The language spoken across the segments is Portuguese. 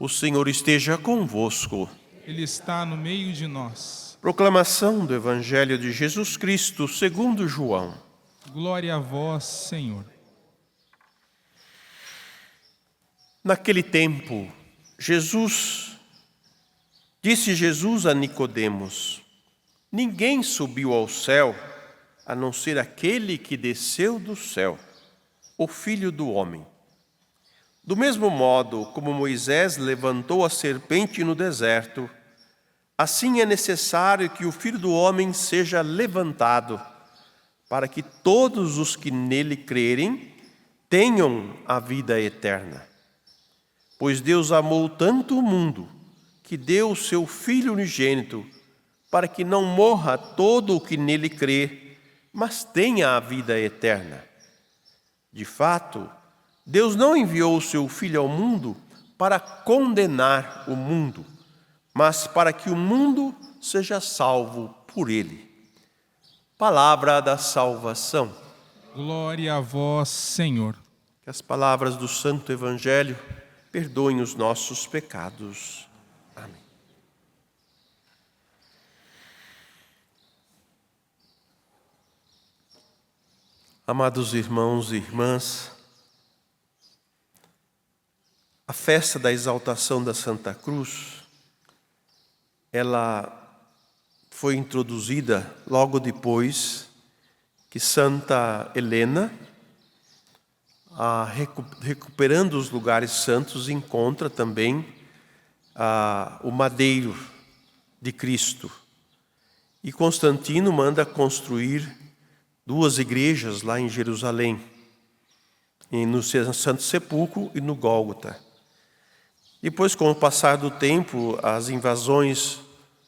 O Senhor esteja convosco. Ele está no meio de nós. Proclamação do Evangelho de Jesus Cristo segundo João. Glória a vós, Senhor. Naquele tempo, disse Jesus a Nicodemos: ninguém subiu ao céu, a não ser aquele que desceu do céu, o Filho do Homem. Do mesmo modo como Moisés levantou a serpente no deserto, assim é necessário que o Filho do Homem seja levantado, para que todos os que nele crerem tenham a vida eterna. Pois Deus amou tanto o mundo, que deu o seu Filho unigênito, para que não morra todo o que nele crê, mas tenha a vida eterna. De fato, Deus não enviou o seu Filho ao mundo para condenar o mundo, mas para que o mundo seja salvo por ele. Palavra da salvação. Glória a vós, Senhor. Que as palavras do Santo Evangelho perdoem os nossos pecados. Amém. Amados irmãos e irmãs, a festa da exaltação da Santa Cruz, ela foi introduzida logo depois que Santa Helena, recuperando os lugares santos, encontra também o madeiro de Cristo. E Constantino manda construir 2 igrejas lá em Jerusalém, no Santo Sepulcro e no Gólgota. Depois, com o passar do tempo, as invasões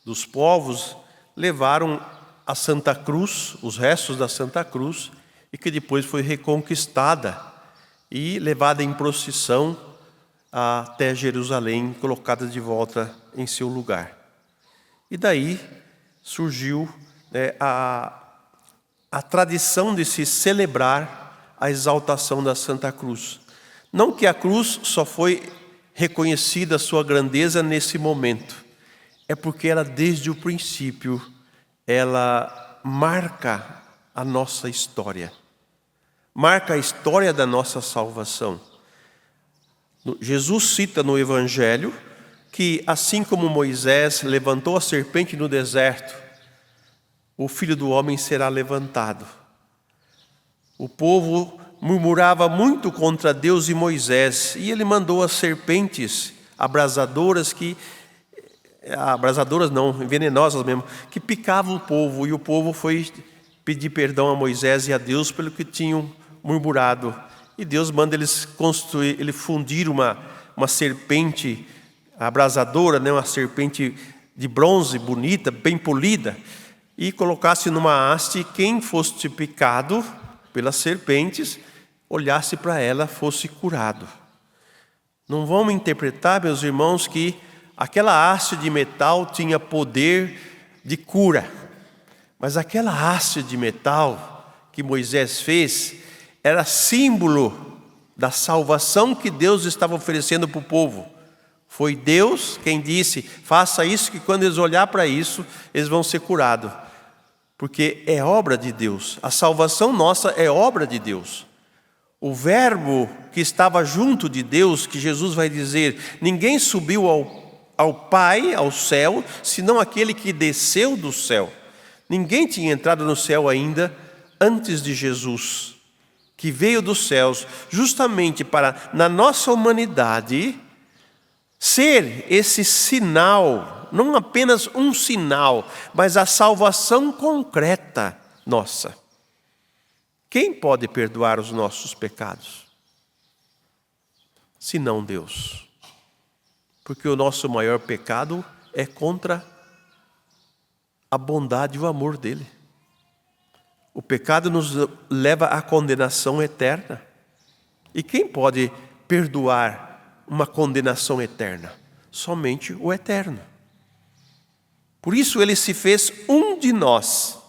dos povos levaram a Santa Cruz, os restos da Santa Cruz, e que depois foi reconquistada e levada em procissão até Jerusalém, colocada de volta em seu lugar. E daí surgiu a tradição de se celebrar a exaltação da Santa Cruz. Não que a cruz só foi reconhecida a sua grandeza nesse momento, é porque ela desde o princípio, ela marca a nossa história, marca a história da nossa salvação. Jesus cita no Evangelho que assim como Moisés levantou a serpente no deserto, o Filho do Homem será levantado. O povo murmurava muito contra Deus e Moisés, e ele mandou as serpentes abrasadoras venenosas mesmo, que picavam o povo, e o povo foi pedir perdão a Moisés e a Deus pelo que tinham murmurado. E Deus manda ele fundir uma serpente abrasadora, uma serpente de bronze, bonita, bem polida, e colocasse numa haste, quem fosse picado pelas serpentes, olhasse para ela, fosse curado. Não vamos interpretar, meus irmãos, que aquela haste de metal tinha poder de cura. Mas aquela haste de metal que Moisés fez era símbolo da salvação que Deus estava oferecendo para o povo. Foi Deus quem disse: faça isso, que quando eles olhar para isso, eles vão ser curados. Porque é obra de Deus. A salvação nossa é obra de Deus. O verbo que estava junto de Deus, que Jesus vai dizer: ninguém subiu ao Pai, ao céu, senão aquele que desceu do céu. Ninguém tinha entrado no céu ainda antes de Jesus, que veio dos céus justamente para, na nossa humanidade, ser esse sinal, não apenas um sinal, mas a salvação concreta nossa. Quem pode perdoar os nossos pecados? Senão Deus. Porque o nosso maior pecado é contra a bondade e o amor dele. O pecado nos leva à condenação eterna. E quem pode perdoar uma condenação eterna? Somente o Eterno. Por isso ele se fez um de nós,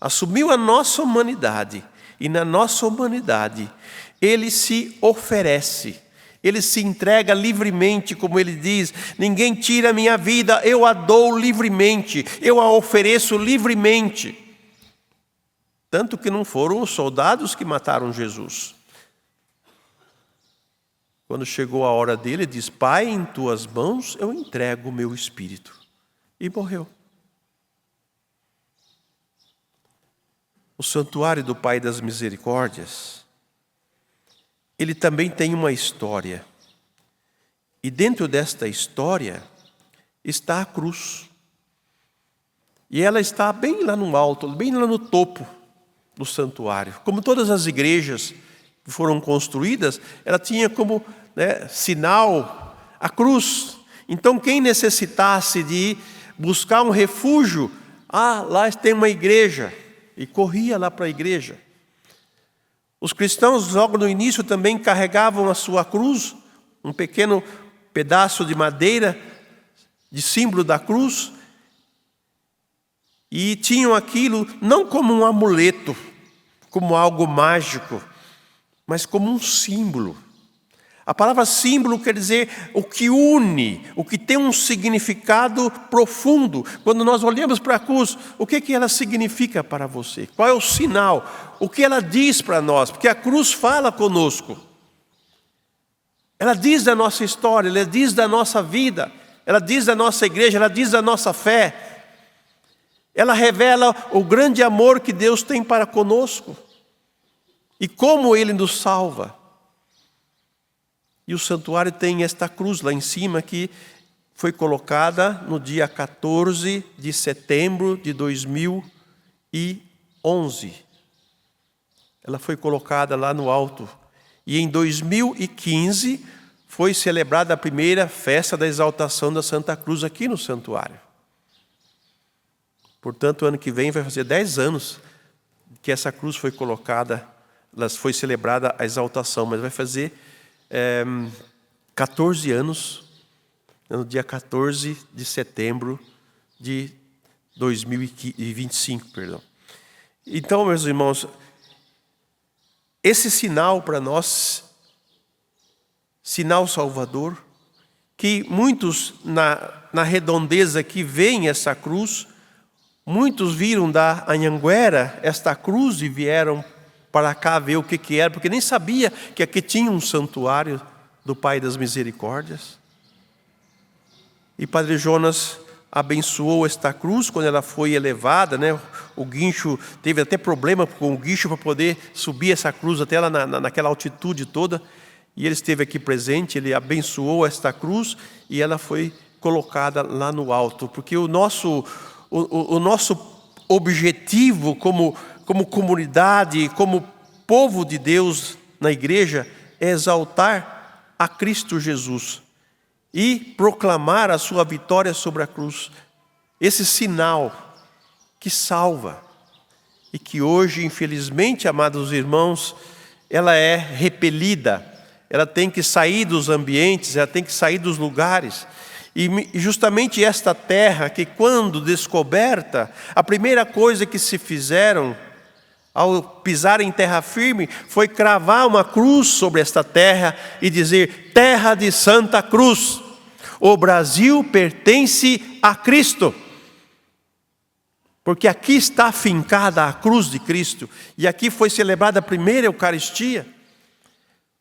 assumiu a nossa humanidade, e na nossa humanidade ele se oferece, Ele se entrega livremente, como ele diz: ninguém tira a minha vida, eu a dou livremente, eu a ofereço livremente. Tanto que não foram os soldados que mataram Jesus. Quando chegou a hora dele, ele diz: Pai, em tuas mãos eu entrego o meu espírito. E morreu. O santuário do Pai das Misericórdias, ele também tem uma história. E dentro desta história está a cruz. E ela está bem lá no alto, bem lá no topo do santuário. Como todas as igrejas que foram construídas, ela tinha como sinal a cruz. Então quem necessitasse de buscar um refúgio, lá tem uma igreja, e corria lá para a igreja. Os cristãos logo no início também carregavam a sua cruz, um pequeno pedaço de madeira, de símbolo da cruz, e tinham aquilo não como um amuleto, como algo mágico, mas como um símbolo. A palavra símbolo quer dizer o que une, o que tem um significado profundo. Quando nós olhamos para a cruz, o que ela significa para você? Qual é o sinal? O que ela diz para nós? Porque a cruz fala conosco. Ela diz da nossa história, ela diz da nossa vida, ela diz da nossa igreja, ela diz da nossa fé. Ela revela o grande amor que Deus tem para conosco e como Ele nos salva. E o santuário tem esta cruz lá em cima que foi colocada no dia 14 de setembro de 2011. Ela foi colocada lá no alto. E em 2015 foi celebrada a primeira festa da exaltação da Santa Cruz aqui no santuário. Portanto, ano que vem vai fazer 10 anos que essa cruz foi colocada, foi celebrada a exaltação, mas vai fazer 14 anos, no dia 14 de setembro de 2025, perdão. Então, meus irmãos, esse sinal para nós, sinal salvador, que muitos na redondeza que veem essa cruz, muitos viram da Anhanguera esta cruz e vieram para cá ver o que era, porque nem sabia que aqui tinha um santuário do Pai das Misericórdias. E Padre Jonas abençoou esta cruz quando ela foi elevada, O guincho, teve até problema com o guincho para poder subir essa cruz até lá naquela altitude toda. E ele esteve aqui presente, ele abençoou esta cruz e ela foi colocada lá no alto. Porque o nosso objetivo como comunidade, como povo de Deus na igreja, é exaltar a Cristo Jesus e proclamar a sua vitória sobre a cruz. Esse sinal que salva e que hoje, infelizmente, amados irmãos, ela é repelida, ela tem que sair dos ambientes, ela tem que sair dos lugares. E justamente esta terra que, quando descoberta, a primeira coisa que se fizeram ao pisar em terra firme foi cravar uma cruz sobre esta terra e dizer: terra de Santa Cruz, o Brasil pertence a Cristo. Porque aqui está afincada a cruz de Cristo e aqui foi celebrada a primeira Eucaristia.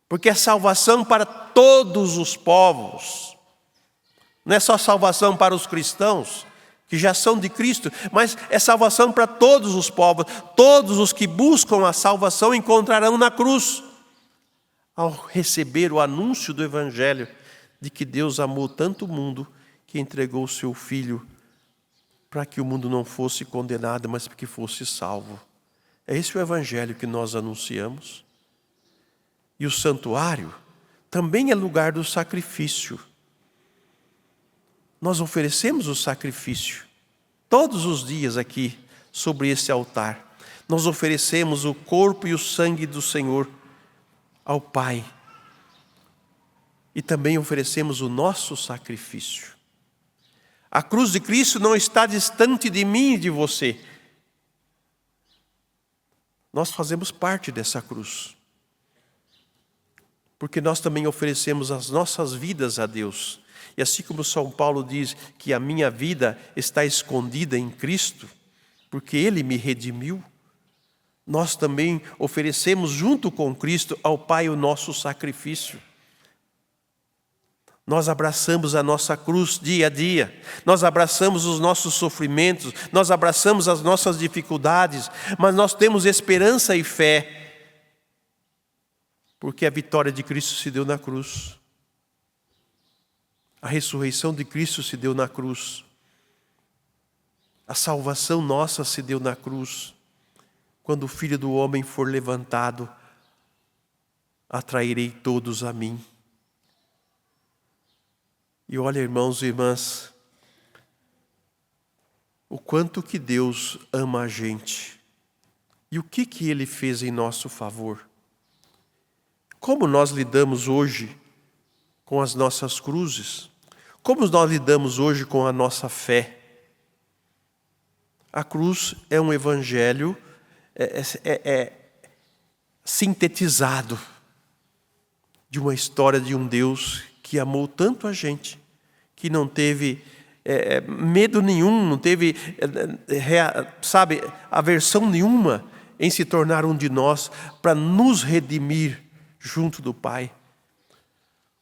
Porque é salvação para todos os povos. Não é só salvação para os cristãos, que já são de Cristo, mas é salvação para todos os povos. Todos os que buscam a salvação encontrarão na cruz, ao receber o anúncio do Evangelho, de que Deus amou tanto o mundo, que entregou o seu Filho, para que o mundo não fosse condenado, mas para que fosse salvo. É esse o Evangelho que nós anunciamos. E o santuário também é lugar do sacrifício. Nós oferecemos o sacrifício todos os dias aqui sobre esse altar. Nós oferecemos o corpo e o sangue do Senhor ao Pai. E também oferecemos o nosso sacrifício. A cruz de Cristo não está distante de mim e de você. Nós fazemos parte dessa cruz. porque nós também oferecemos as nossas vidas a Deus. E assim como São Paulo diz que a minha vida está escondida em Cristo, porque Ele me redimiu, nós também oferecemos junto com Cristo ao Pai o nosso sacrifício. Nós abraçamos a nossa cruz dia a dia, nós abraçamos os nossos sofrimentos, nós abraçamos as nossas dificuldades, mas nós temos esperança e fé, porque a vitória de Cristo se deu na cruz. A ressurreição de Cristo se deu na cruz. A salvação nossa se deu na cruz. Quando o Filho do Homem for levantado, atrairei todos a mim. E olha, irmãos e irmãs, o quanto que Deus ama a gente. E o que Ele fez em nosso favor. Como nós lidamos hoje com as nossas cruzes? Como nós lidamos hoje com a nossa fé? A cruz é um evangelho sintetizado de uma história de um Deus que amou tanto a gente, que não teve medo nenhum, não teve, aversão nenhuma em se tornar um de nós para nos redimir junto do Pai.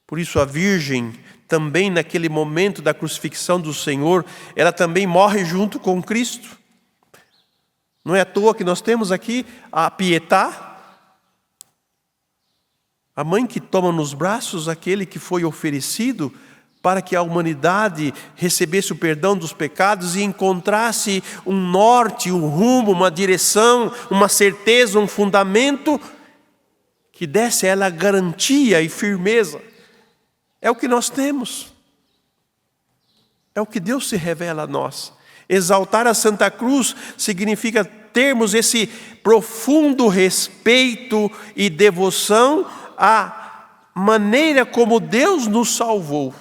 Por isso a Virgem, também naquele momento da crucifixão do Senhor, ela também morre junto com Cristo. Não é à toa que nós temos aqui a Pietà, a mãe que toma nos braços aquele que foi oferecido para que a humanidade recebesse o perdão dos pecados e encontrasse um norte, um rumo, uma direção, uma certeza, um fundamento que desse a ela garantia e firmeza. É o que nós temos. É o que Deus se revela a nós. Exaltar a Santa Cruz significa termos esse profundo respeito e devoção à maneira como Deus nos salvou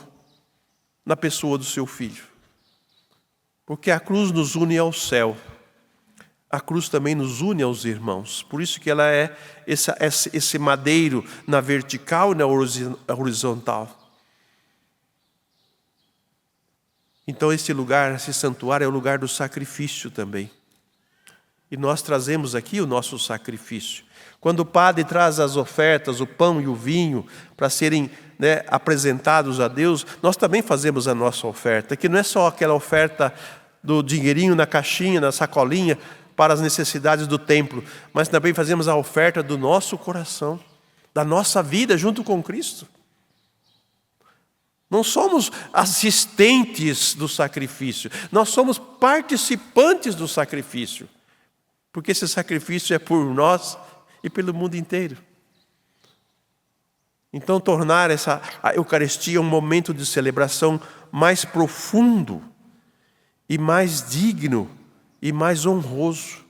na pessoa do seu Filho. Porque a cruz nos une ao céu. A cruz também nos une aos irmãos. Por isso que ela é esse madeiro na vertical e na horizontal. Então esse lugar, esse santuário é o lugar do sacrifício também. E nós trazemos aqui o nosso sacrifício. Quando o padre traz as ofertas, o pão e o vinho, para serem apresentados a Deus, nós também fazemos a nossa oferta, que não é só aquela oferta do dinheirinho na caixinha, na sacolinha, para as necessidades do templo, mas também fazemos a oferta do nosso coração, da nossa vida junto com Cristo. Não somos assistentes do sacrifício, nós somos participantes do sacrifício, porque esse sacrifício é por nós e pelo mundo inteiro. Então tornar a Eucaristia um momento de celebração mais profundo e mais digno e mais honroso.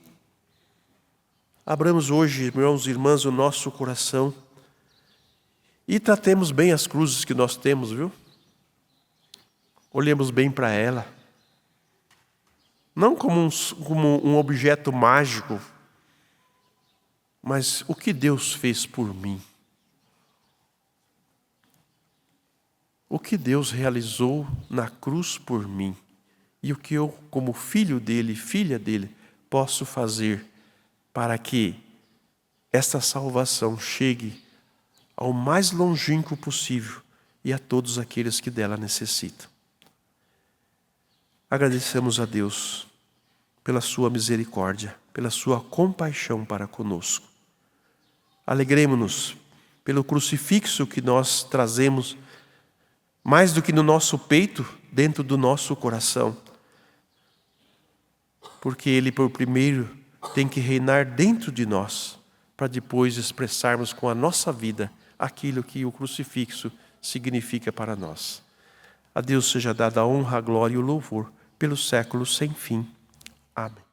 Abramos hoje, irmãos e irmãs, o nosso coração e tratemos bem as cruzes que nós temos, viu? Olhemos bem para ela. Não como um objeto mágico, mas o que Deus fez por mim. O que Deus realizou na cruz por mim. E o que eu, como filho dele, filha dele, posso fazer para que esta salvação chegue ao mais longínquo possível e a todos aqueles que dela necessitam. Agradecemos a Deus pela sua misericórdia, pela sua compaixão para conosco. Alegremo-nos pelo crucifixo que nós trazemos, mais do que no nosso peito, dentro do nosso coração. Porque ele, por primeiro, tem que reinar dentro de nós, para depois expressarmos com a nossa vida aquilo que o crucifixo significa para nós. A Deus seja dada a honra, a glória e o louvor pelos séculos sem fim. Amém.